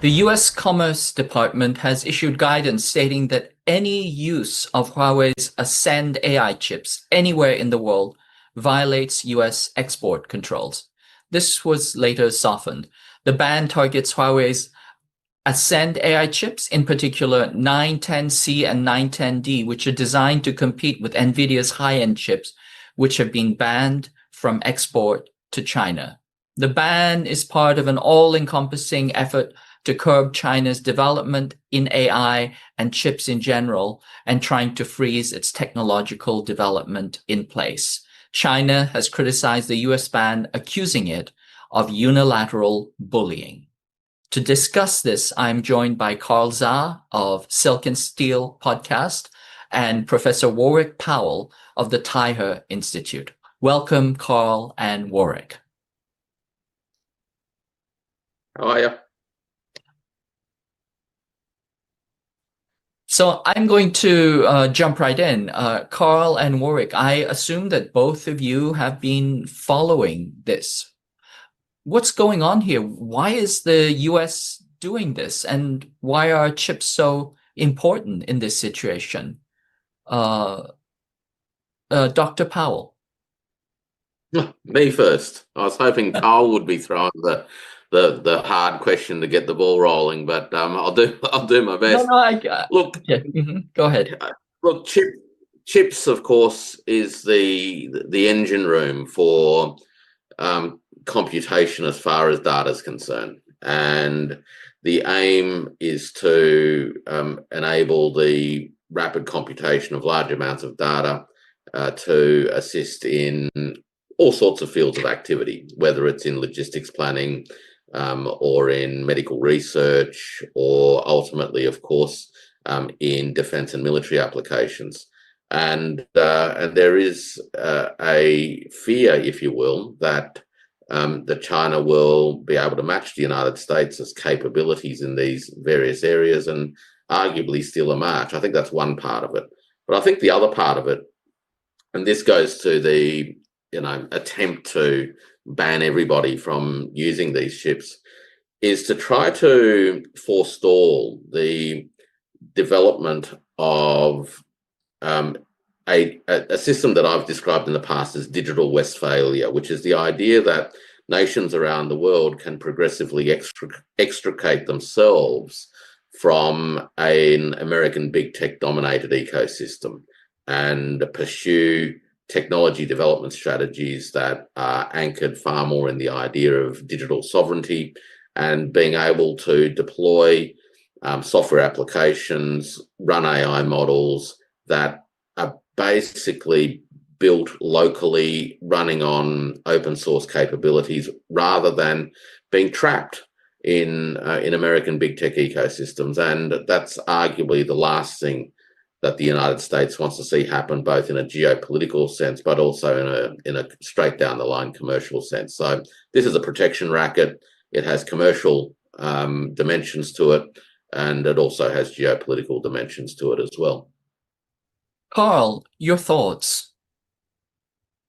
The U.S. Commerce Department has issued guidance stating that any use of Huawei's Ascend AI chips anywhere in the world violates U.S. export controls. This was later softened. The ban targets Huawei's Ascend AI chips, in particular 910C and 910D, which are designed to compete with Nvidia's high-end chips, which have been banned from export to China. The ban is part of an all-encompassing effort to curb China's development in AI and chips in general, and trying to freeze its technological development in place. China has criticized the US ban, accusing it of unilateral bullying. To discuss this, I'm joined by Carl Zha of Silk and Steel podcast and Professor Warwick Powell of the Taihe Institute. Welcome, Carl and Warwick. How are you? So I'm going to jump right in. Carl and Warwick, I assume that both of you have been following this. What's going on here? Why is the US doing this? And why are chips so important in this situation? Dr. Powell. Me first. I was hoping Carl would be throwing the hard question to get the ball rolling, but I'll do my best. Look, yeah, go ahead. Look, chips, of course, is the engine room for computation as far as data is concerned, and the aim is to enable the rapid computation of large amounts of data to assist in all sorts of fields of activity, whether it's in logistics planning or in medical research, or ultimately, of course, in defense and military applications. And there is a fear, if you will, that China will be able to match the United States' capabilities in these various areas and arguably steal a march. I think that's one part of it. But I think the other part of it, and this goes to the attempt to ban everybody from using these chips, is to try to forestall the development of a system that I've described in the past as digital Westphalia, which is the idea that nations around the world can progressively extricate themselves from an American big tech dominated ecosystem and pursue technology development strategies that are anchored far more in the idea of digital sovereignty and being able to deploy software applications, run AI models that are basically built locally, running on open source capabilities, rather than being trapped in American big tech ecosystems. And that's arguably the last thing that the United States wants to see happen, both in a geopolitical sense, but also in a straight down the line commercial sense. So this is a protection racket. It has commercial dimensions to it, and it also has geopolitical dimensions to it as well. Carl, your thoughts?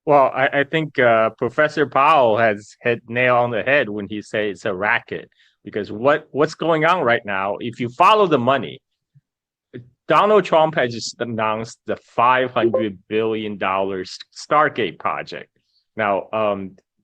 Well, I think Professor Powell has hit nail on the head when he says it's a racket, because what's going on right now, if you follow the money, Donald Trump has just announced the $500 billion Stargate project. Now,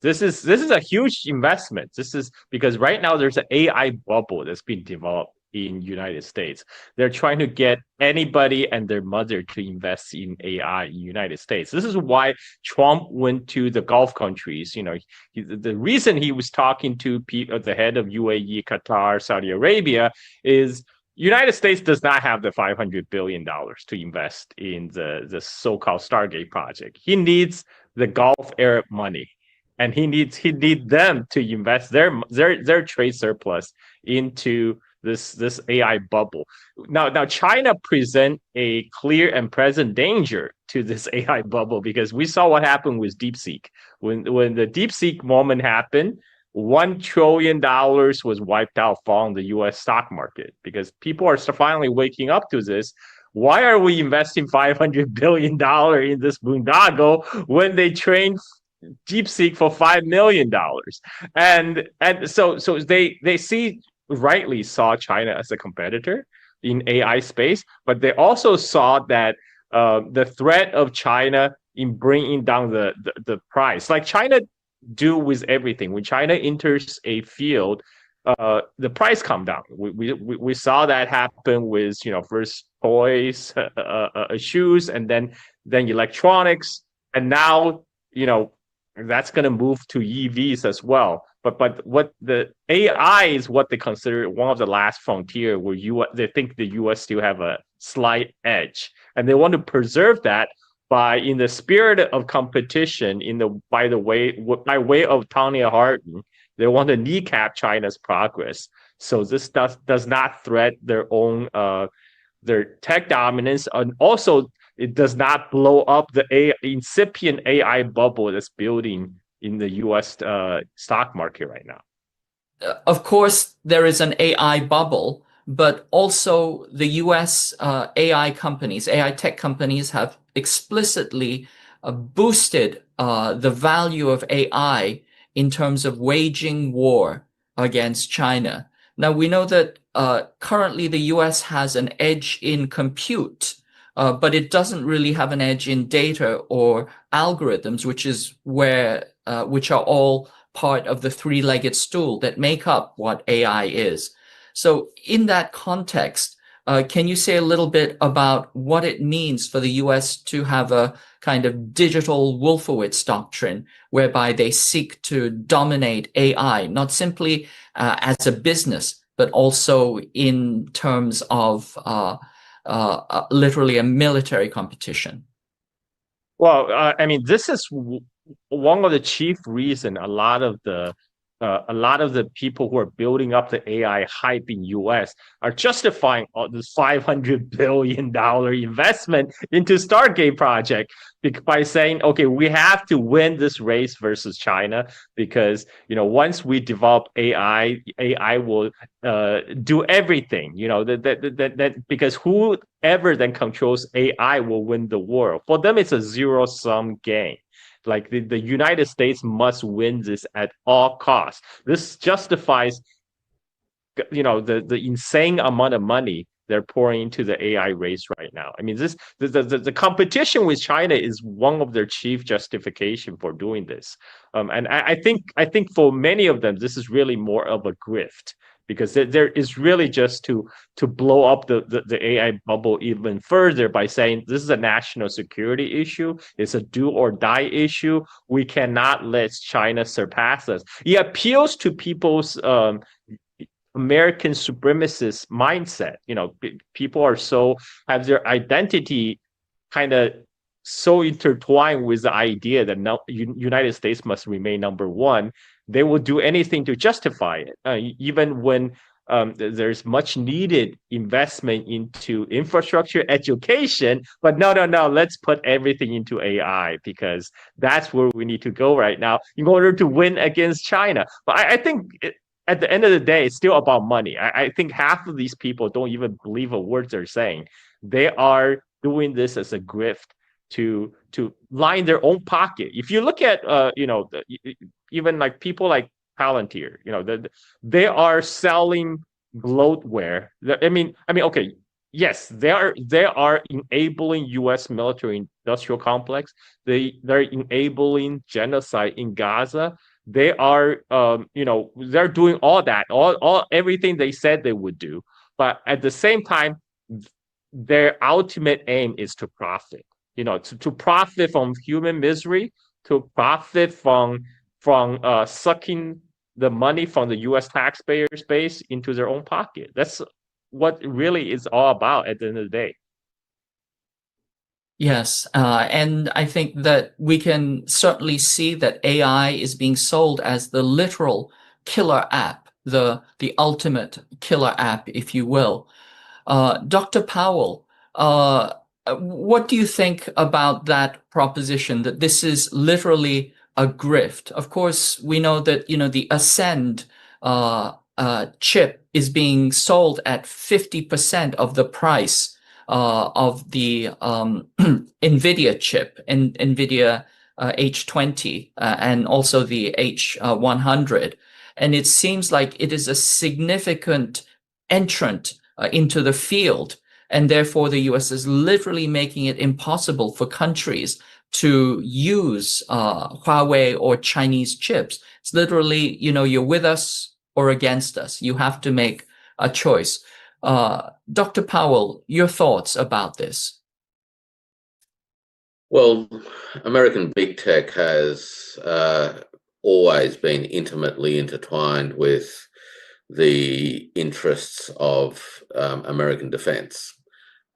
this is a huge investment. This is because right now there's an AI bubble that's being developed in the United States. They're trying to get anybody and their mother to invest in AI in the United States. This is why Trump went to the Gulf countries. The reason he was talking to the head of UAE, Qatar, Saudi Arabia is United States does not have the $500 billion to invest in the so-called Stargate project. He needs the Gulf Arab money, and he needs them to invest their trade surplus into this AI bubble. Now China present a clear and present danger to this AI bubble, because we saw what happened with DeepSeek. When the DeepSeek moment happened, $1 trillion was wiped out from the U.S. stock market, because people are finally waking up to this. Why are we investing $500 billion in this boondoggle when they train DeepSeek for $5 million? And so they see rightly saw China as a competitor in AI space, but they also saw that the threat of China in bringing down the price, like China do with everything. When China enters a field, the price come down. We saw that happen with first toys, shoes, and then electronics, and now that's going to move to EVs as well. But what the AI is what they consider one of the last frontier where they think the US still have a slight edge, and they want to preserve that by, in the spirit of competition, by way of Tanya Hardin, they want to kneecap China's progress. So this does not threat their own their tech dominance, and also it does not blow up the incipient AI bubble that's building in the U.S. Stock market right now. Of course, there is an AI bubble, but also the US AI companies, AI tech companies have explicitly boosted the value of AI in terms of waging war against China. Now, we know that currently the US has an edge in compute, but it doesn't really have an edge in data or algorithms, which are all part of the three-legged stool that make up what AI is. So in that context, can you say a little bit about what it means for the US to have a kind of digital Wolfitz doctrine, whereby they seek to dominate AI, not simply as a business, but also in terms of literally a military competition? Well, I mean, this is one of the chief reason a lot of the people who are building up the AI hype in US are justifying all this $500 billion investment into Stargate project by saying, okay, we have to win this race versus China, because once we develop AI will do everything. That because whoever then controls AI will win the war. For them, it's a zero-sum game. Like the United States must win this at all costs. This justifies, the insane amount of money they're pouring into the AI race right now. I mean, the competition with China is one of their chief justification for doing this. And I think for many of them, this is really more of a grift, because there is really just to blow up the AI bubble even further by saying this is a national security issue. It's a do or die issue. We cannot let China surpass us. It appeals to people's American supremacist mindset. People have their identity kind of so intertwined with the idea that United States must remain number one. They will do anything to justify it, even when there's much needed investment into infrastructure, education. But no, let's put everything into AI, because that's where we need to go right now in order to win against China. But I think at the end of the day, it's still about money. I think half of these people don't even believe a word they're saying. They are doing this as a grift to line their own pocket. If you look at even like people like Palantir, they are selling bloatware. I mean, okay, yes, they are enabling U.S. military industrial complex. They're enabling genocide in Gaza. They are, they're doing all that, everything they said they would do. But at the same time, their ultimate aim is to profit. To profit from human misery, to profit from sucking the money from the U.S. taxpayers' base into their own pocket. That's what really is all about at the end of the day. Yes, and I think that we can certainly see that AI is being sold as the literal killer app, the ultimate killer app, if you will. Dr. Powell, what do you think about that proposition, that this is literally a grift? Of course, we know that the Ascend chip is being sold at 50% of the price of the Nvidia chip, Nvidia H20, and also the H100. And it seems like it is a significant entrant into the field. And therefore, the US is literally making it impossible for countries to use Huawei or Chinese chips. It's literally, you're with us or against us. You have to make a choice. Dr. Powell, your thoughts about this? Well, American big tech has always been intimately intertwined with the interests of American defense.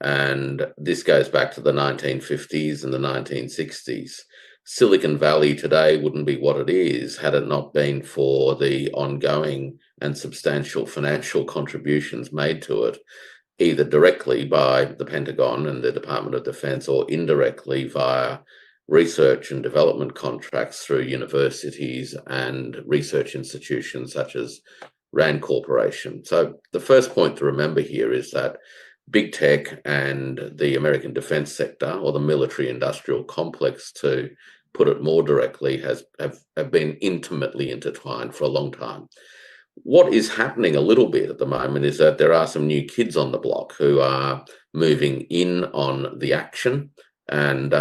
And this goes back to the 1950s and the 1960s. Silicon Valley today wouldn't be what it is had it not been for the ongoing and substantial financial contributions made to it, either directly by the Pentagon and the Department of Defense or indirectly via research and development contracts through universities and research institutions such as Rand Corporation. So the first point to remember here is that big tech and the American defense sector, or the military industrial complex, to put it more directly, have been intimately intertwined for a long time. What is happening a little bit at the moment is that there are some new kids on the block who are moving in on the action, and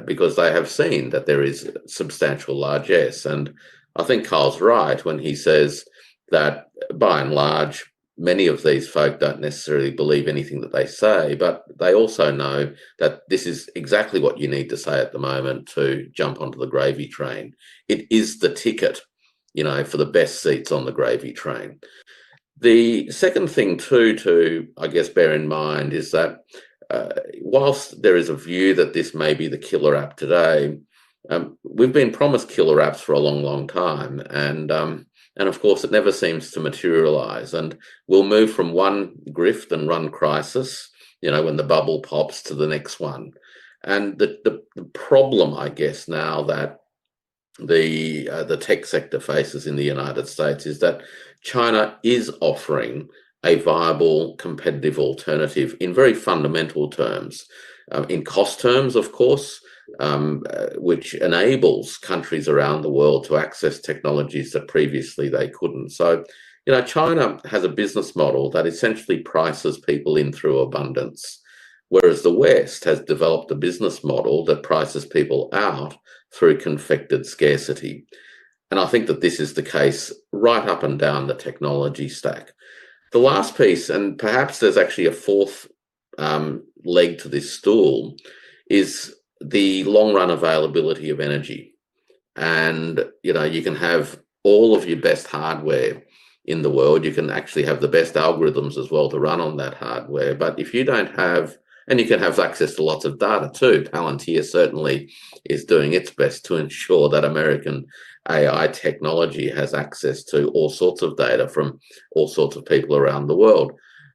because they have seen that there is substantial largesse. And I think Carl's right when he says that by and large, many of these folk don't necessarily believe anything that they say, but they also know that this is exactly what you need to say at the moment to jump onto the gravy train. It is the ticket, for the best seats on the gravy train. The second thing too to, I guess, bear in mind is that whilst there is a view that this may be the killer app today, we've been promised killer apps for a long, long time. And of course, it never seems to materialize. And we'll move from one grift and run crisis, when the bubble pops, to the next one. And the problem, I guess, now that the tech sector faces in the United States is that China is offering a viable competitive alternative in very fundamental terms, in cost terms, of course, which enables countries around the world to access technologies that previously they couldn't. So, China has a business model that essentially prices people in through abundance, whereas the West has developed a business model that prices people out through confected scarcity. And I think that this is the case right up and down the technology stack. The last piece, and perhaps there's actually a fourth leg to this stool, is the long run availability of energy. And, you can have all of your best hardware in the world. You can actually have the best algorithms as well to run on that hardware. But if you don't have, and you can have access to lots of data too. Palantir certainly is doing its best to ensure that American AI technology has access to all sorts of data from all sorts of people around the world.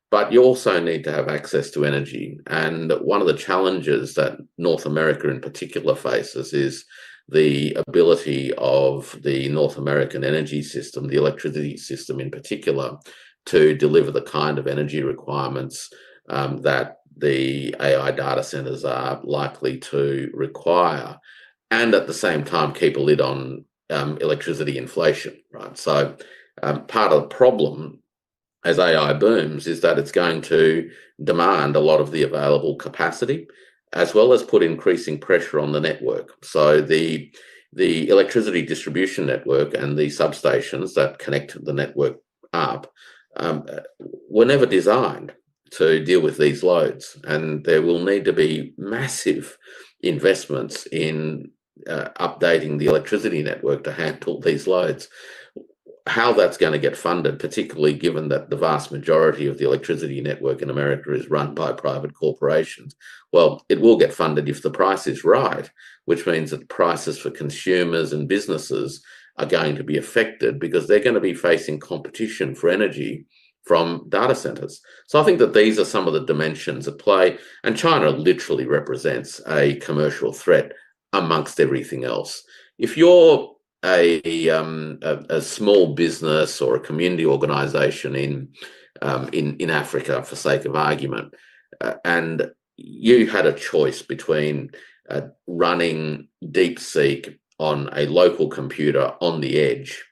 But you also need to have access to energy. And one of the challenges that North America in particular faces is the ability of the North American energy system, the electricity system in particular, to deliver the kind of energy requirements that the AI data centers are likely to require, and at the same time keep a lid on electricity inflation, right? So part of the problem as AI booms is that it's going to demand a lot of the available capacity, as well as put increasing pressure on the network. So the electricity distribution network and the substations that connect the network up were never designed to deal with these loads, and there will need to be massive investments in updating the electricity network to handle these loads. How that's going to get funded, particularly given that the vast majority of the electricity network in America is run by private corporations, well, it will get funded if the price is right, which means that prices for consumers and businesses are going to be affected because they're going to be facing competition for energy from data centers. So I think that these are some of the dimensions at play, and China literally represents a commercial threat amongst everything else. If you're a small business or a community organization in Africa, for sake of argument, and you had a choice between running DeepSeek on a local computer on the edge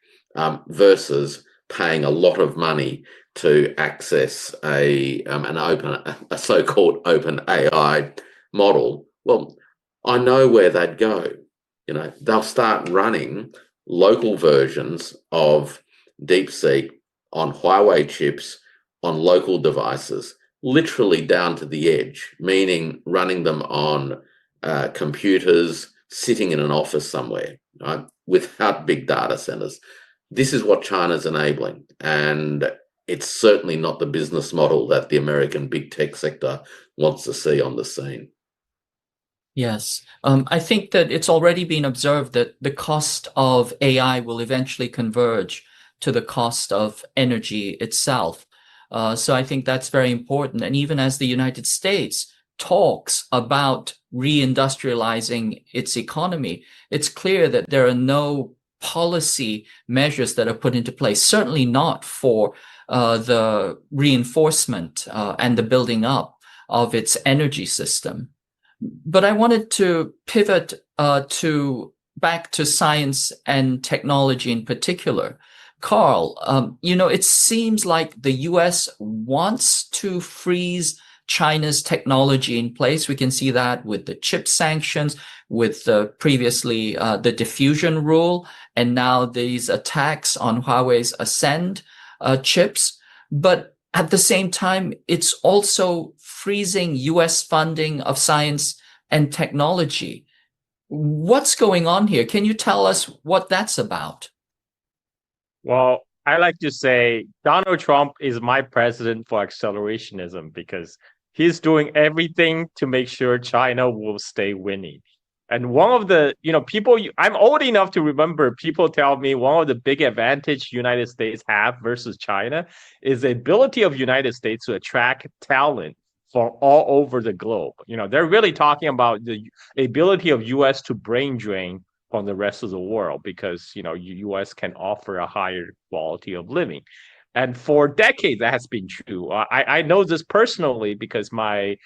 versus paying a lot of money to access a so-called open AI model. Well, I know where they'd go. They'll start running local versions of DeepSeek on Huawei chips on local devices, literally down to the edge, meaning running them on computers, sitting in an office somewhere, right, without big data centers. This is what China's enabling, and it's certainly not the business model that the American big tech sector wants to see on the scene. Yes. I think that it's already been observed that the cost of AI will eventually converge to the cost of energy itself. So I think that's very important. And even as the United States talks about reindustrializing its economy, it's clear that there are no policy measures that are put into place, certainly not for the reinforcement and the building up of its energy system. But I wanted to pivot back to science and technology in particular. Carl, it seems like the US wants to freeze China's technology in place. We can see that with the chip sanctions, with previously the diffusion rule, and now these attacks on Huawei's Ascend chips. But at the same time, it's also freezing US funding of science and technology. What's going on here? Can you tell us what that's about? Well, I like to say Donald Trump is my president for accelerationism because he's doing everything to make sure China will stay winning. And one of the, people, I'm old enough to remember people tell me one of the big advantage United States have versus China is the ability of United States to attract talent from all over the globe. They're really talking about the ability of US to brain drain from the rest of the world because, US can offer a higher quality of living. And for decades, that has been true. I know this personally because my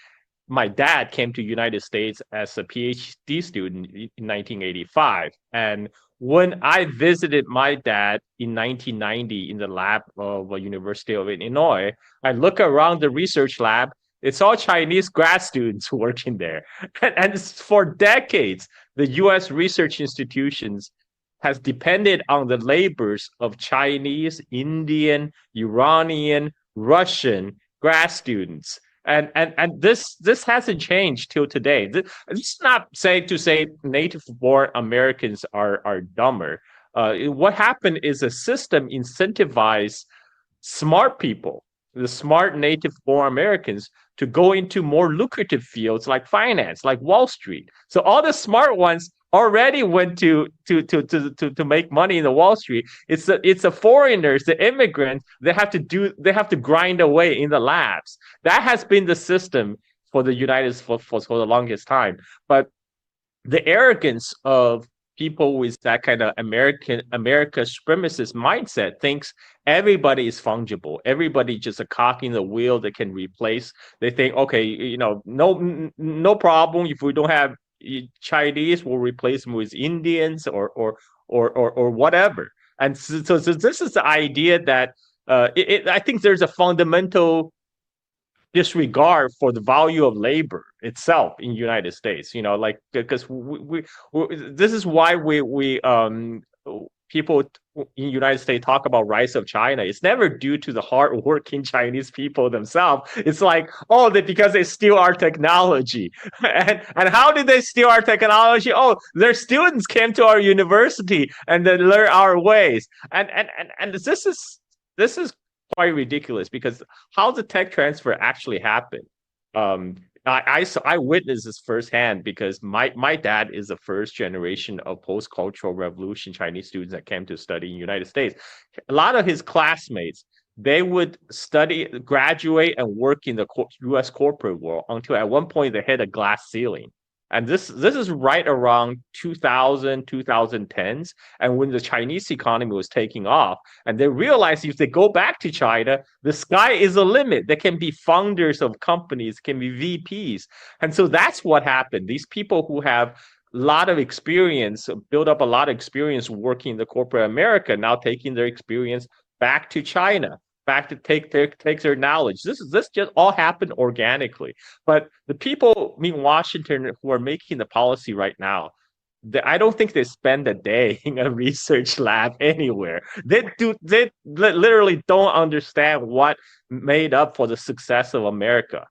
dad came to United States as a PhD student in 1985. And when I visited my dad in 1990 in the lab of the University of Illinois, I look around the research lab, it's all Chinese grad students working there. And for decades, the US research institutions has depended on the labors of Chinese, Indian, Iranian, Russian grad students. And this hasn't changed till today. This is not to say native-born Americans are dumber. What happened is a system incentivized smart people, the smart native-born Americans, to go into more lucrative fields like finance, like Wall Street. So all the smart ones already went to make money in the Wall Street. It's the foreigners, the immigrants, they have to grind away in the labs. That has been the system for the United States for the longest time. But the arrogance of people with that kind of America supremacist mindset thinks everybody is fungible. Everybody just a cog in the wheel that can replace. They think, okay, no problem if we don't have Chinese, we'll replace them with Indians or whatever. And so this is the idea that I think there's a fundamental disregard for the value of labor itself in the United States. Because we this is why we people in the United States talk about rise of China. It's never due to the hardworking Chinese people themselves. It's like, because they steal our technology. And how did they steal our technology? Their students came to our university and they learned our ways. And this is quite ridiculous because how the tech transfer actually happened. I witnessed this firsthand because my dad is the first generation of post-cultural revolution Chinese students that came to study in the United States. A lot of his classmates, they would graduate and work in the US corporate world until at one point they hit a glass ceiling. And this is right around 2010s, and when the Chinese economy was taking off, and they realized if they go back to China, the sky is the limit. They can be founders of companies, can be VPs. And so that's what happened. These people who have lot of experience, built up a lot of experience working in the corporate America, now taking their experience back to China, back to take their knowledge. This just all happened organically. But the people in Washington who are making the policy right now, I don't think they spend a day in a research lab anywhere. They literally don't understand what made up for the success of America.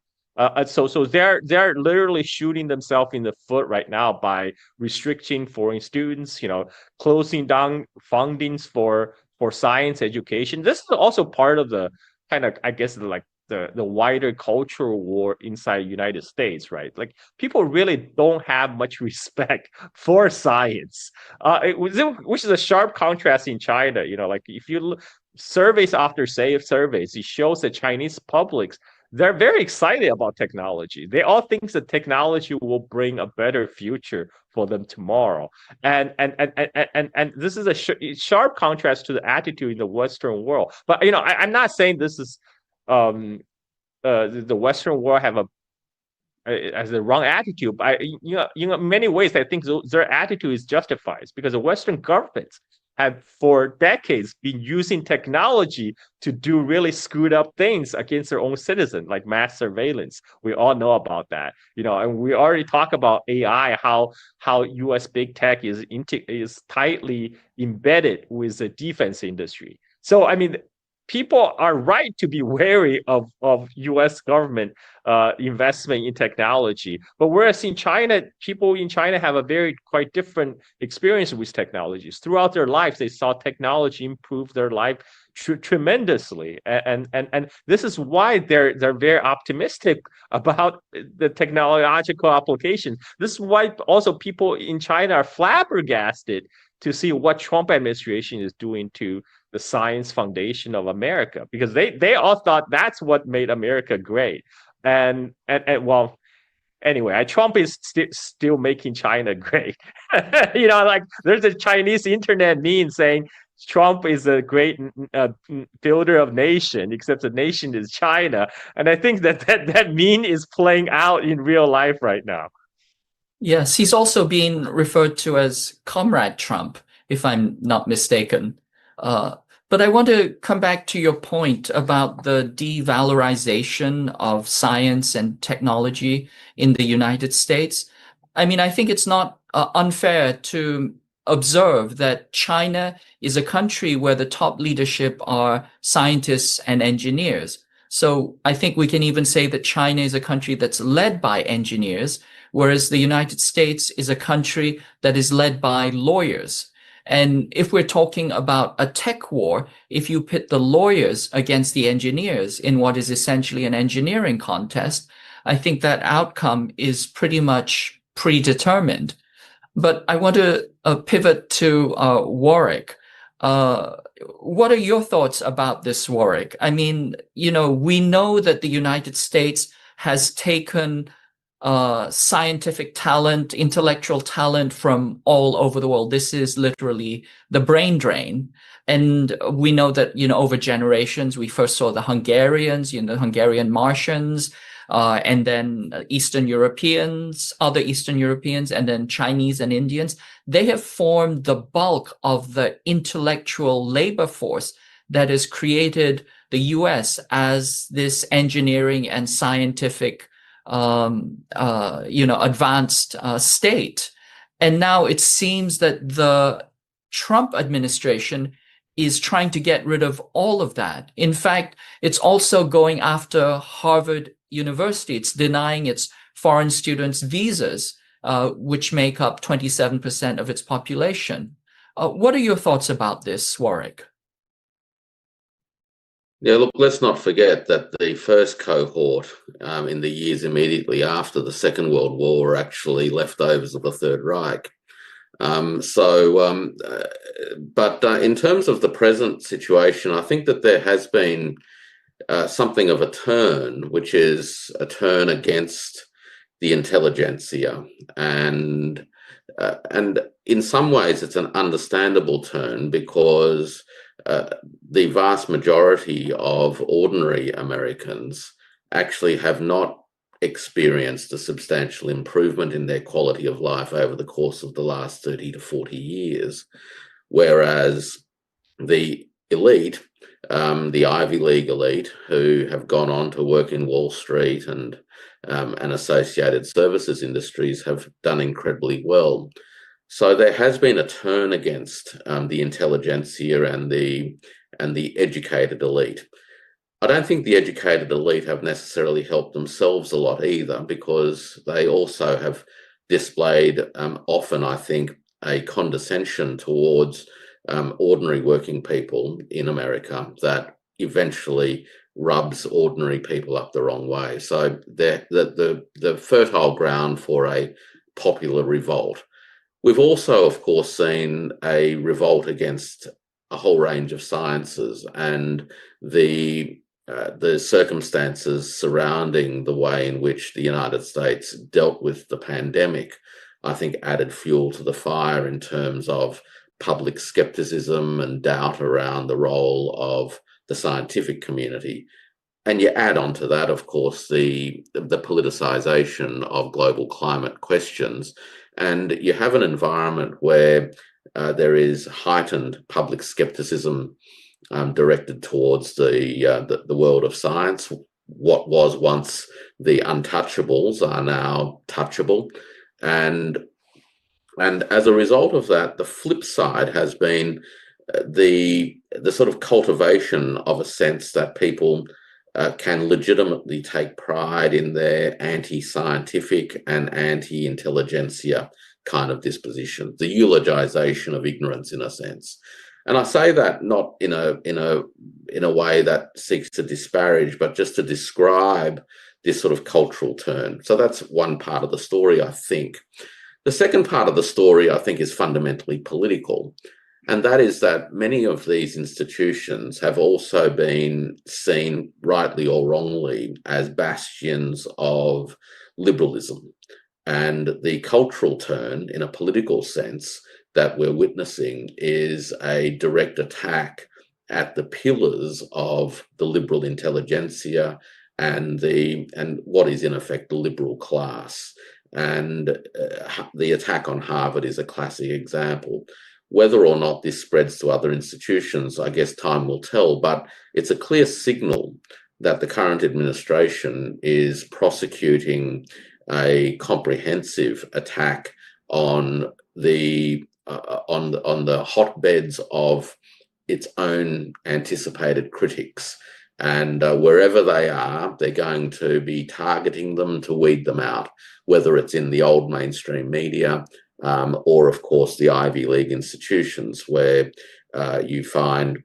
So they're literally shooting themselves in the foot right now by restricting foreign students, closing down fundings for science education. This is also part of the kind of, I guess, the wider cultural war inside the United States, right? Like people really don't have much respect for science, which is a sharp contrast in China. Like if you look surveys after surveys, it shows that Chinese publics, they're very excited about technology. They all think that technology will bring a better future for them tomorrow. And this is a sharp contrast to the attitude in the Western world. But I'm not saying this is the Western world have as the wrong attitude. But in many ways, I think their attitude is justified because the Western governments have for decades been using technology to do really screwed up things against their own citizens, like mass surveillance. We all know about that, and we already talk about AI, how U.S. big tech is tightly embedded with the defense industry. So, I mean, people are right to be wary of U.S. government investment in technology. But whereas in China, people in China have a quite different experience with technologies. Throughout their lives, they saw technology improve their life tremendously, and this is why they're very optimistic about the technological applications. This is why also people in China are flabbergasted to see what Trump administration is doing to the science foundation of America, because they all thought that's what made America great. And well, anyway, Trump is still making China great. Like there's a Chinese internet meme saying Trump is a great builder of nation, except the nation is China. And I think that meme is playing out in real life right now. Yes, he's also being referred to as Comrade Trump, if I'm not mistaken. But I want to come back to your point about the devalorization of science and technology in the United States. I mean, I think it's not unfair to observe that China is a country where the top leadership are scientists and engineers. So I think we can even say that China is a country that's led by engineers, whereas the United States is a country that is led by lawyers. And if we're talking about a tech war, if you pit the lawyers against the engineers in what is essentially an engineering contest, I think that outcome is pretty much predetermined. But I want to pivot to Warwick. What are your thoughts about this, Warwick? I mean, we know that the United States has taken scientific talent, intellectual talent from all over the world. This is literally the brain drain. And we know that, over generations, we first saw the Hungarians, the Hungarian Martians, and then Eastern Europeans, other Eastern Europeans, and then Chinese and Indians. They have formed the bulk of the intellectual labor force that has created the US as this engineering and scientific advanced state. And now it seems that the Trump administration is trying to get rid of all of that. In fact, it's also going after Harvard University. It's denying its foreign students visas, which make up 27% of its population. What are your thoughts about this, Warwick? Yeah, look, let's not forget that the first cohort in the years immediately after the Second World War were actually leftovers of the Third Reich. But in terms of the present situation, I think that there has been something of a turn, which is a turn against the intelligentsia. And in some ways, it's an understandable turn because the vast majority of ordinary Americans actually have not experienced a substantial improvement in their quality of life over the course of the last 30 to 40 years, whereas the elite, the Ivy League elite, who have gone on to work in Wall Street and associated services industries, have done incredibly well. So there has been a turn against the intelligentsia and the educated elite. I don't think the educated elite have necessarily helped themselves a lot either, because they also have displayed often, I think, a condescension towards ordinary working people in America that eventually rubs ordinary people up the wrong way. So the fertile ground for a popular revolt. We've also, of course, seen a revolt against a whole range of sciences, and the circumstances surrounding the way in which the United States dealt with the pandemic, I think, added fuel to the fire in terms of public skepticism and doubt around the role of the scientific community. And you add on to that, of course, the politicization of global climate questions, and you have an environment where there is heightened public skepticism directed towards the world of science. What was once the untouchables are now touchable, and as a result of that, the flip side has been the sort of cultivation of a sense that people can legitimately take pride in their anti-scientific and anti-intelligentsia kind of disposition, the eulogization of ignorance in a sense. And I say that not in a way that seeks to disparage, but just to describe this sort of cultural turn. So that's one part of the story, I think. The second part of the story, I think, is fundamentally political. And that is that many of these institutions have also been seen, rightly or wrongly, as bastions of liberalism. And the cultural turn, in a political sense, that we're witnessing is a direct attack at the pillars of the liberal intelligentsia and what is in effect the liberal class. And the attack on Harvard is a classic example. Whether or not this spreads to other institutions, I guess time will tell, but it's a clear signal that the current administration is prosecuting a comprehensive attack on the hotbeds of its own anticipated critics. And wherever they are, they're going to be targeting them to weed them out, whether it's in the old mainstream media or, of course, the Ivy League institutions, where you find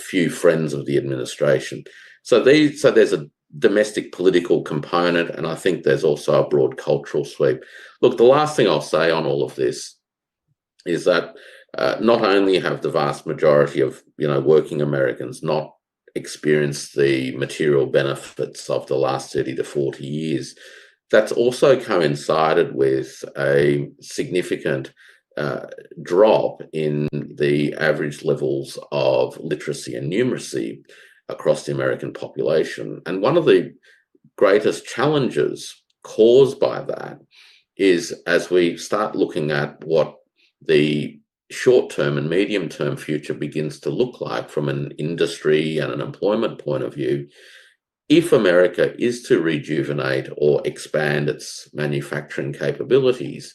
few friends of the administration. So there's a domestic political component, and I think there's also a broad cultural sweep. Look, the last thing I'll say on all of this is that not only have the vast majority of working Americans not experienced the material benefits of the last 30 to 40 years, that's also coincided with a significant drop in the average levels of literacy and numeracy across the American population. And one of the greatest challenges caused by that is, as we start looking at what the short-term and medium-term future begins to look like from an industry and an employment point of view, if America is to rejuvenate or expand its manufacturing capabilities,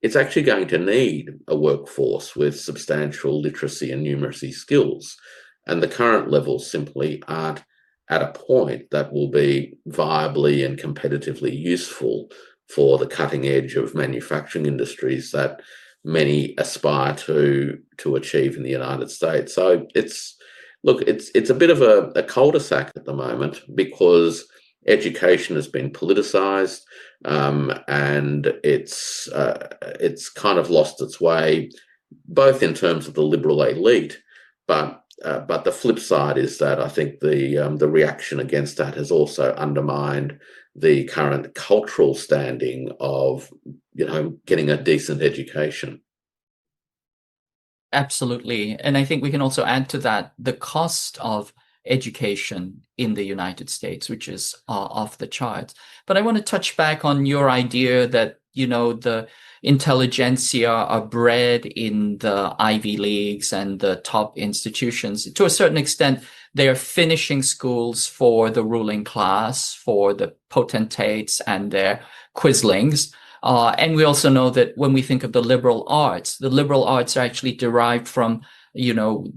it's actually going to need a workforce with substantial literacy and numeracy skills. And the current levels simply aren't at a point that will be viably and competitively useful for the cutting edge of manufacturing industries that many aspire to achieve in the United States. So it's a bit of a cul-de-sac at the moment, because education has been politicized and it's kind of lost its way, both in terms of the liberal elite, but the flip side is that I think the reaction against that has also undermined the current cultural standing of getting a decent education. Absolutely. And I think we can also add to that the cost of education in the United States, which is off the charts. But I want to touch back on your idea that, the intelligentsia are bred in the Ivy Leagues and the top institutions. To a certain extent, they are finishing schools for the ruling class, for the potentates and their quislings. And we also know that when we think of the liberal arts are actually derived from,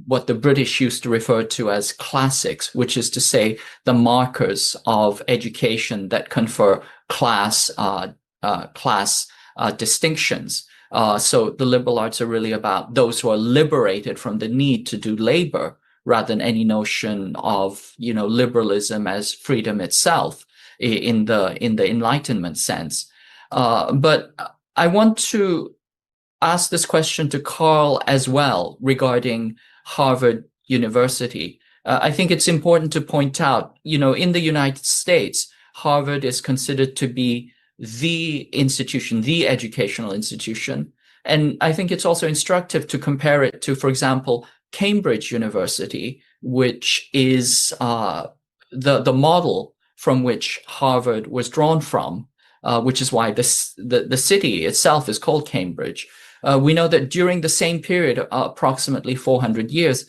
what the British used to refer to as classics, which is to say the markers of education that confer class distinctions. So the liberal arts are really about those who are liberated from the need to do labor, rather than any notion of, liberalism as freedom itself in the Enlightenment sense. But I want to ask this question to Carl as well regarding Harvard University. I think it's important to point out, in the United States, Harvard is considered to be the institution, the educational institution. And I think it's also instructive to compare it to, for example, Cambridge University, which is the model from which Harvard was drawn from, which is why the city itself is called Cambridge. We know that during the same period, approximately 400 years,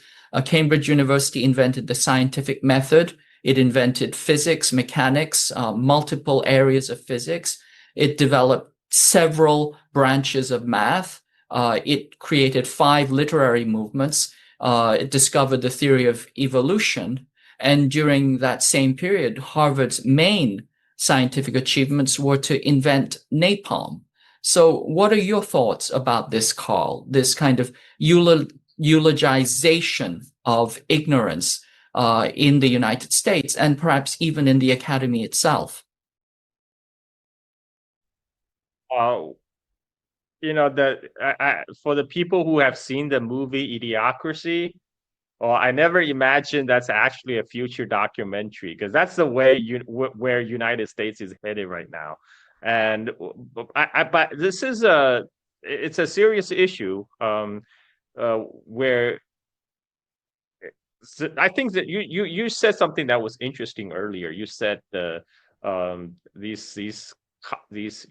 Cambridge University invented the scientific method. It invented physics, mechanics, multiple areas of physics. It developed several branches of math. It created 5 literary movements. It discovered the theory of evolution. And during that same period, Harvard's main scientific achievements were to invent napalm. So what are your thoughts about this, Carl? This kind of eulogization of ignorance in the United States and perhaps even in the academy itself? For the people who have seen the movie Idiocracy, I never imagined that's actually a future documentary, because that's the way where United States is headed right now. And but this is it's a serious issue where I think that you said something that was interesting earlier. You said these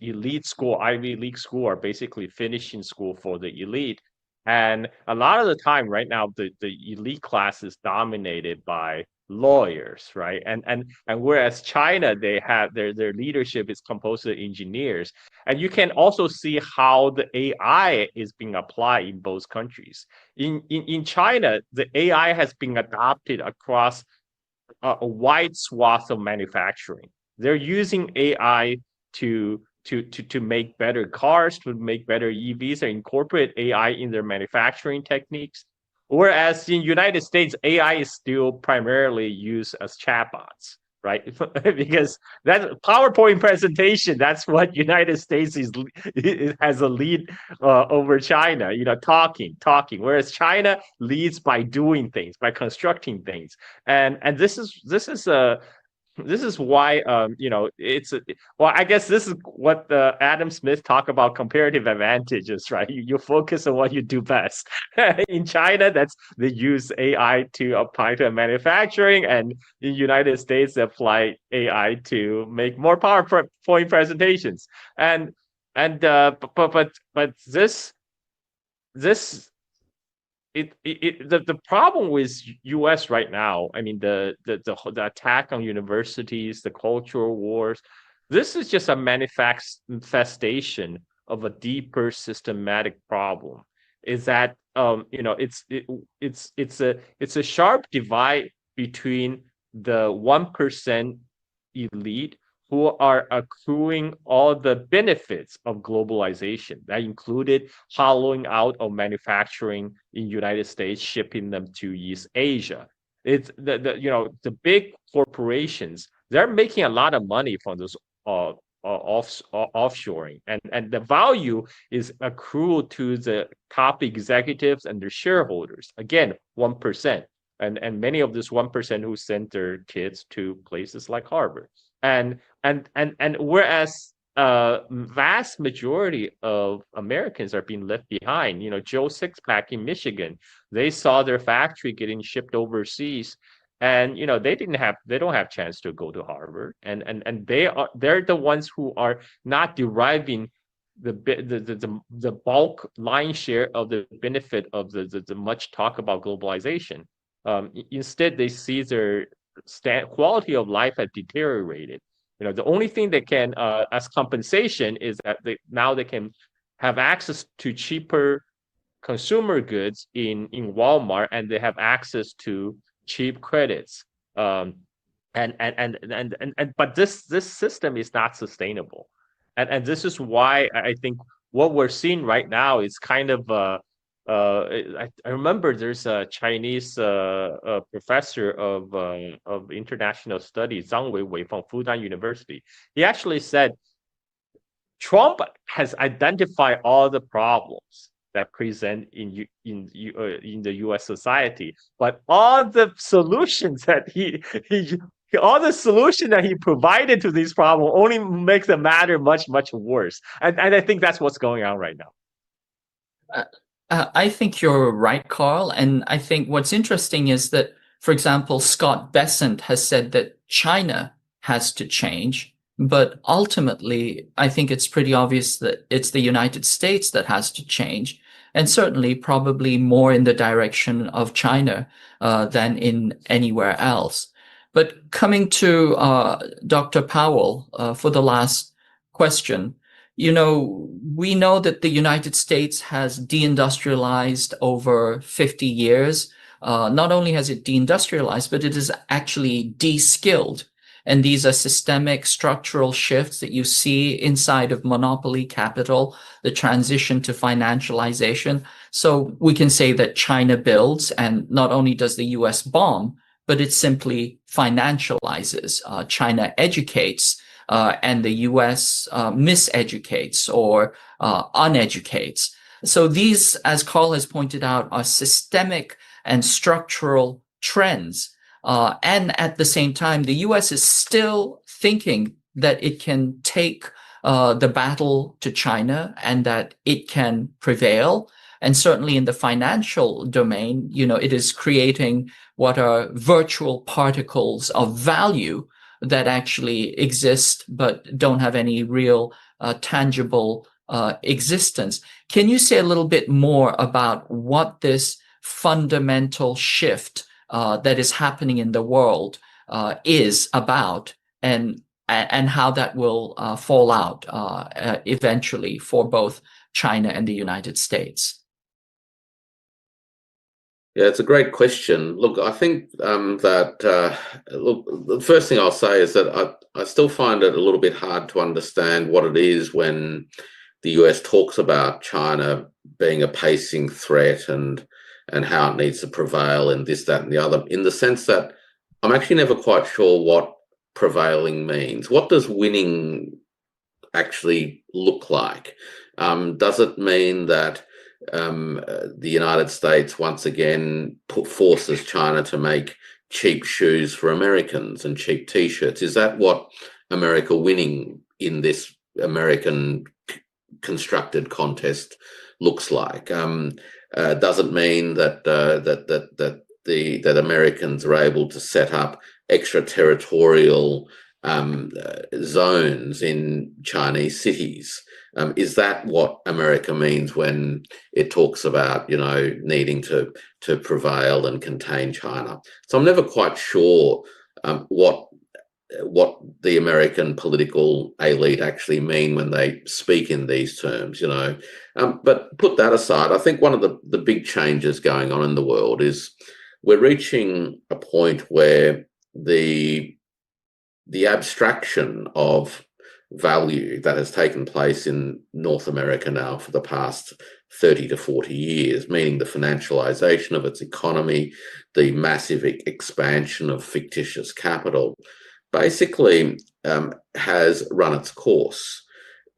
elite school, Ivy League school, are basically finishing school for the elite. And a lot of the time right now, the elite class is dominated by lawyers, right? And whereas China, they have their leadership is composed of engineers. And you can also see how the AI is being applied in both countries. In China, the AI has been adopted across a wide swath of manufacturing. They're using AI to make better cars, to make better EVs, and incorporate AI in their manufacturing techniques. Whereas in United States, AI is still primarily used as chatbots, right? Because that PowerPoint presentation, that's what United States has a lead over China, talking. Whereas China leads by doing things, by constructing things. And this is why I guess this is what Adam Smith talk about comparative advantages, right? You focus on what you do best. In China, they use AI to apply to manufacturing, and in United States, they apply AI to make more PowerPoint presentations. But this the problem with U.S. right now, I mean, the attack on universities, the cultural wars, this is just a manifestation of a deeper systematic problem. Is that it's a sharp divide between the 1% elite who are accruing all the benefits of globalization. That included hollowing out of manufacturing in United States, shipping them to East Asia. It's the big corporations, they're making a lot of money from this offshoring, and the value is accrued to the top executives and their shareholders. Again, 1%. And many of this 1% who sent their kids to places like Harvard. And whereas vast majority of Americans are being left behind. Joe Sixpack in Michigan, they saw their factory getting shipped overseas, and they don't have chance to go to Harvard, and they're the ones who are not deriving the bulk line share of the benefit of the much talk about globalization. Instead, they see their quality of life has deteriorated. The only thing they can, as compensation, is that now they can have access to cheaper consumer goods in Walmart, and they have access to cheap credits. But this system is not sustainable, and this is why I think what we're seeing right now is kind of I remember there's a Chinese professor of international studies, Zhang Weiwei from Fudan University. He actually said Trump has identified all the problems that present in the U.S. society, but all the solutions that he provided to these problems only makes the matter much worse. And I think that's what's going on right now. I think you're right, Carl. And I think what's interesting is that, for example, Scott Bessent has said that China has to change. But ultimately, I think it's pretty obvious that it's the United States that has to change, and certainly probably more in the direction of China than in anywhere else. But coming to Dr. Powell for the last question, we know that the United States has deindustrialized over 50 years. Not only has it deindustrialized, but it is actually de-skilled. And these are systemic structural shifts that you see inside of monopoly capital, the transition to financialization. So we can say that China builds, and not only does the US bomb, but it simply financializes. China educates, and the US miseducates or uneducates. So these, as Carl has pointed out, are systemic and structural trends. And at the same time, the US is still thinking that it can take the battle to China and that it can prevail. And certainly in the financial domain, it is creating what are virtual particles of value that actually exist but don't have any real tangible existence. Can you say a little bit more about what this fundamental shift that is happening in the world is about, and how that will fall out eventually for both China and the United States? Yeah, it's a great question. Look, I think that the first thing I'll say is that I still find it a little bit hard to understand what it is when the US talks about China being a pacing threat and how it needs to prevail and this, that, and the other, in the sense that I'm actually never quite sure what prevailing means. What does winning actually look like? Does it mean that the United States once again forces China to make cheap shoes for Americans and cheap T-shirts? Is that what America winning in this American constructed contest looks like? Does it mean that that Americans are able to set up extraterritorial zones in Chinese cities? Is that what America means when it talks about, needing to prevail and contain China? So I'm never quite sure what the American political elite actually mean when they speak in these terms, But put that aside, I think one of the big changes going on in the world is we're reaching a point where the abstraction of value that has taken place in North America now for the past 30 to 40 years, meaning the financialization of its economy, the massive expansion of fictitious capital, basically has run its course.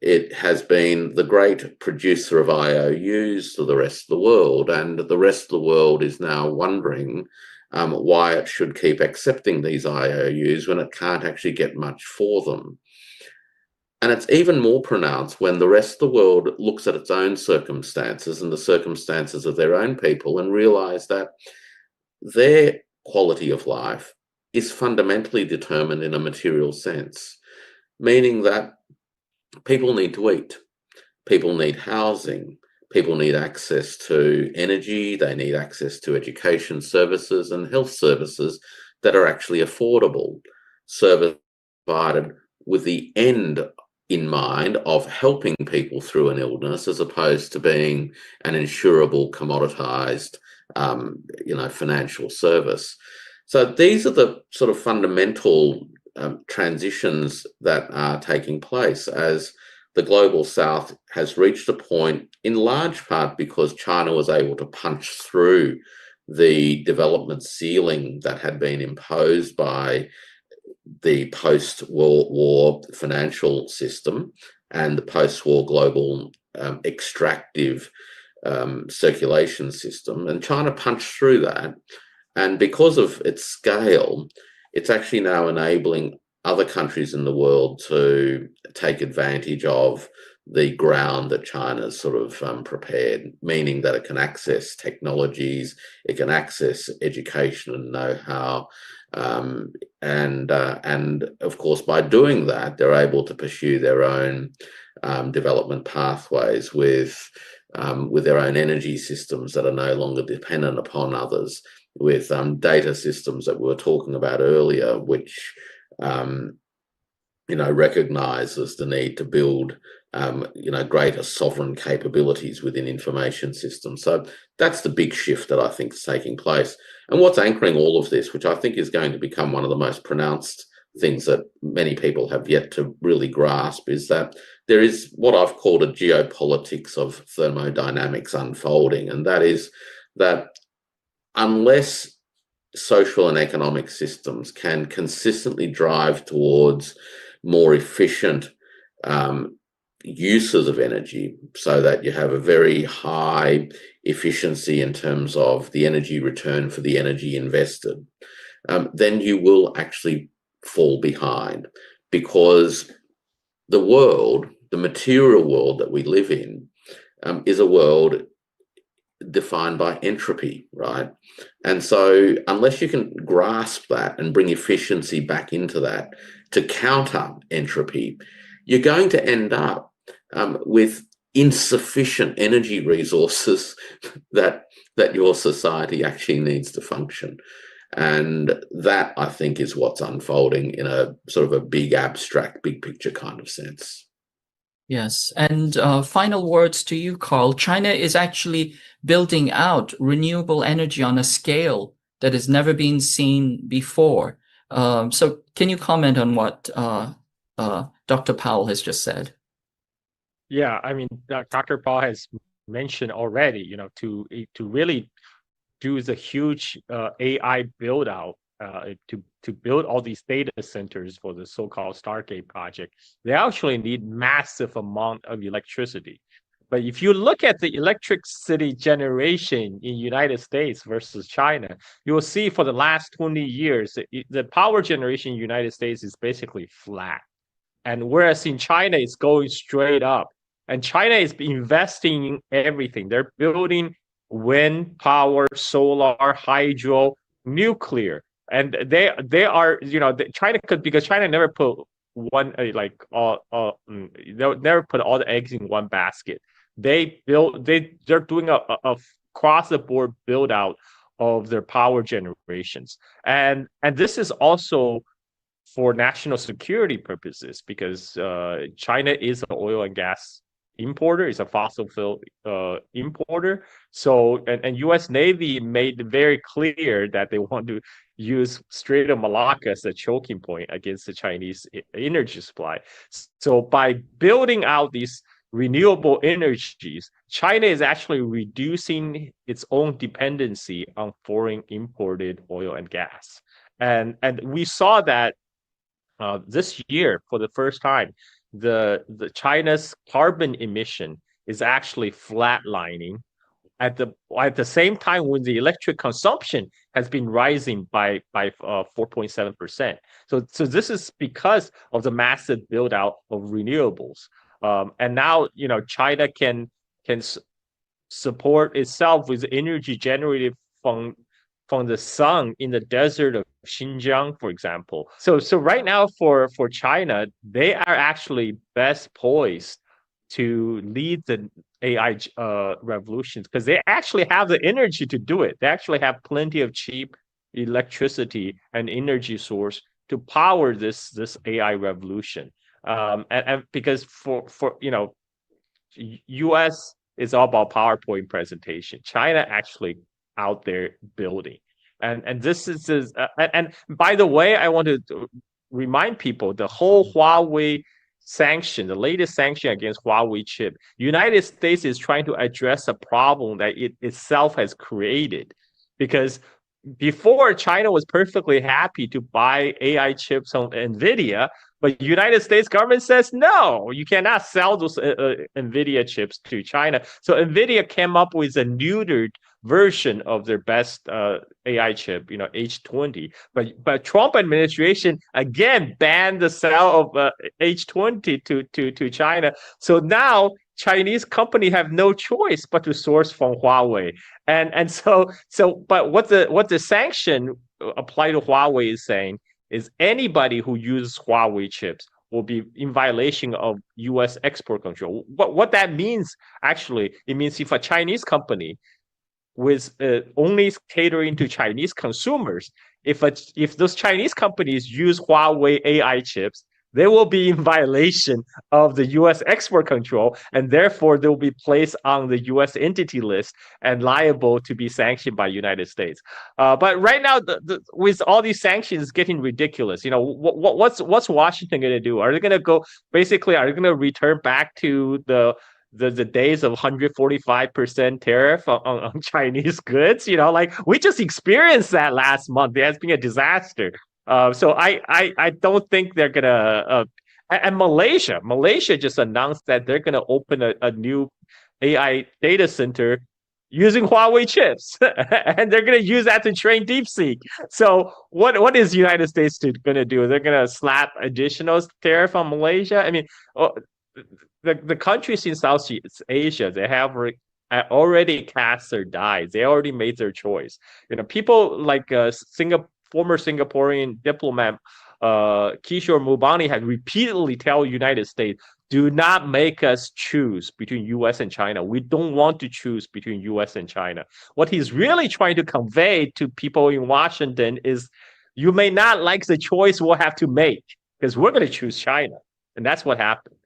It has been the great producer of IOUs to the rest of the world, and the rest of the world is now wondering why it should keep accepting these IOUs when it can't actually get much for them. And it's even more pronounced when the rest of the world looks at its own circumstances and the circumstances of their own people and realize that their quality of life is fundamentally determined in a material sense, meaning that people need to eat, people need housing, people need access to energy, they need access to education services and health services that are actually affordable, service provided with the end in mind of helping people through an illness, as opposed to being an insurable, commoditized, financial service. So these are the sort of fundamental transitions that are taking place as the global south has reached a point, in large part because China was able to punch through the development ceiling that had been imposed by the post-World War financial system and the post-war global extractive circulation system. And China punched through that. And because of its scale, it's actually now enabling other countries in the world to take advantage of the ground that China's sort of prepared, meaning that it can access technologies, it can access education and know-how, and of course, by doing that, they're able to pursue their own development pathways with their own energy systems that are no longer dependent upon others, with data systems that we were talking about earlier, which recognizes the need to build greater sovereign capabilities within information systems. So that's the big shift that I think is taking place. And what's anchoring all of this, which I think is going to become one of the most pronounced things that many people have yet to really grasp, is that there is what I've called a geopolitics of thermodynamics unfolding. And that is that unless social and economic systems can consistently drive towards more efficient uses of energy, so that you have a very high efficiency in terms of the energy return for the energy invested, then you will actually fall behind, because the material world that we live in, is a world defined by entropy, right? And so unless you can grasp that and bring efficiency back into that to counter entropy, you're going to end up with insufficient energy resources that your society actually needs to function. And that, I think, is what's unfolding in a sort of a big abstract, big picture kind of sense. Yes. And final words to you, Carl. China is actually building out renewable energy on a scale that has never been seen before. So can you comment on what Dr. Powell has just said? Yeah, I mean, Dr. Powell has mentioned already, to really do the huge AI build out, to build all these data centers for the so-called Stargate project, they actually need massive amount of electricity. But if you look at the electricity generation in United States versus China, you will see for the last 20 years, the power generation in United States is basically flat. And whereas in China, it's going straight up. And China is investing in everything. They're building wind power, solar, hydro, nuclear. And they are, China could, because China never put one, they'll never put all the eggs in one basket. They're doing a across the board build out of their power generations. And this is also for national security purposes, because China is an oil and gas importer, is a fossil fuel importer. So, and U.S. Navy made very clear that they want to use Strait of Malacca as a choking point against the Chinese energy supply. So by building out these renewable energies, China is actually reducing its own dependency on foreign imported oil and gas. And we saw that this year, for the first time, the China's carbon emission is actually flatlining at the same time when the electric consumption has been rising by 4.7%. So this is because of the massive build out of renewables. And now China can support itself with energy generated from from the sun in the desert of Xinjiang, for example. So right now for China, they are actually best poised to lead the AI revolutions because they actually have the energy to do it. They actually have plenty of cheap electricity and energy source to power this AI revolution. And because for US is all about PowerPoint presentation. China actually out there building. And this is and by the way, I want to remind people the whole Huawei sanction, the latest sanction against Huawei chip, United States is trying to address a problem that it itself has created. Because before, China was perfectly happy to buy AI chips on Nvidia, but United States government says no, you cannot sell those Nvidia chips to China. So Nvidia came up with a neutered version of their best AI chip, H20. But Trump administration again banned the sale of H20 to China. So now Chinese company have no choice but to source from Huawei. And so but what the sanction applied to Huawei is saying is anybody who uses Huawei chips will be in violation of US export control. What that means, actually, it means if a Chinese company with only catering to Chinese consumers, if those Chinese companies use Huawei AI chips, they will be in violation of the US export control, and therefore they will be placed on the US entity list and liable to be sanctioned by United States. But right now, with all these sanctions getting ridiculous, what's Washington going to do? Are they going to go, basically, are they going to return back to the days of 145% tariff on Chinese goods? We just experienced that last month. It has been a disaster. So I don't think they're gonna. And Malaysia just announced that they're gonna open a new AI data center using Huawei chips, and they're gonna use that to train DeepSeek. So what is the United States gonna do? They're gonna slap additional tariff on Malaysia? I mean, the countries in Southeast Asia, they have already cast their die. They already made their choice. People like former Singaporean diplomat Kishore Mubani had repeatedly tell United States, do not make us choose between US and China. We don't want to choose between US and China. What he's really trying to convey to people in Washington is, you may not like the choice we'll have to make because we're going to choose China. And that's what happened.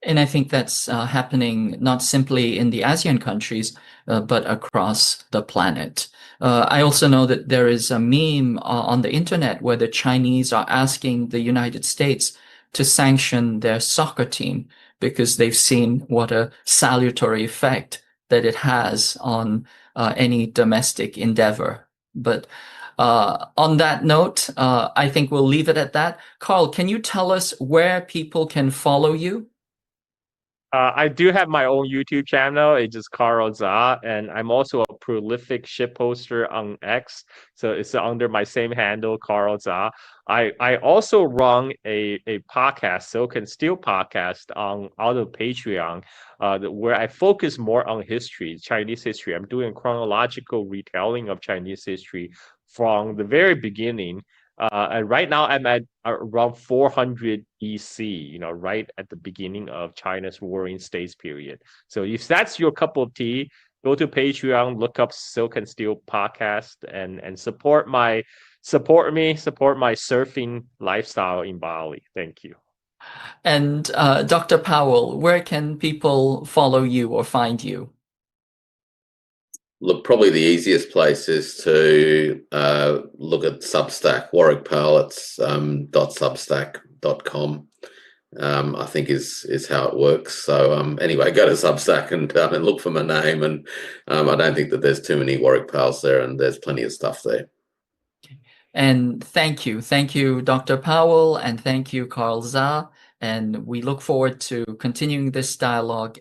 And I think that's happening not simply in the ASEAN countries, but across the planet. I also know that there is a meme on the internet where the Chinese are asking the United States to sanction their soccer team because they've seen what a salutary effect that it has on any domestic endeavor. But on that note, I think we'll leave it at that. Carl, can you tell us where people can follow you? I do have my own YouTube channel. It's just Carl Za, and I'm also a prolific ship poster on X. So it's under my same handle, Carl Za. I also run a podcast, Silk Steel podcast, out of Patreon, where I focus more on history, Chinese history. I'm doing chronological retelling of Chinese history from the very beginning. And right now I'm at around 400 BC, right at the beginning of China's Warring States period. So if that's your cup of tea, go to Patreon, look up Silk and Steel podcast, and support my surfing lifestyle in Bali. Thank you. And Dr. Powell, where can people follow you or find you? Look, probably the easiest place is to look at Substack. Warwick Powell, it's .substack.com, I think is how it works. So anyway, go to Substack and look for my name. And I don't think that there's too many Warwick Powells there, and there's plenty of stuff there. And thank you. Thank you, Dr. Powell, and thank you, Carl Za. And we look forward to continuing this dialogue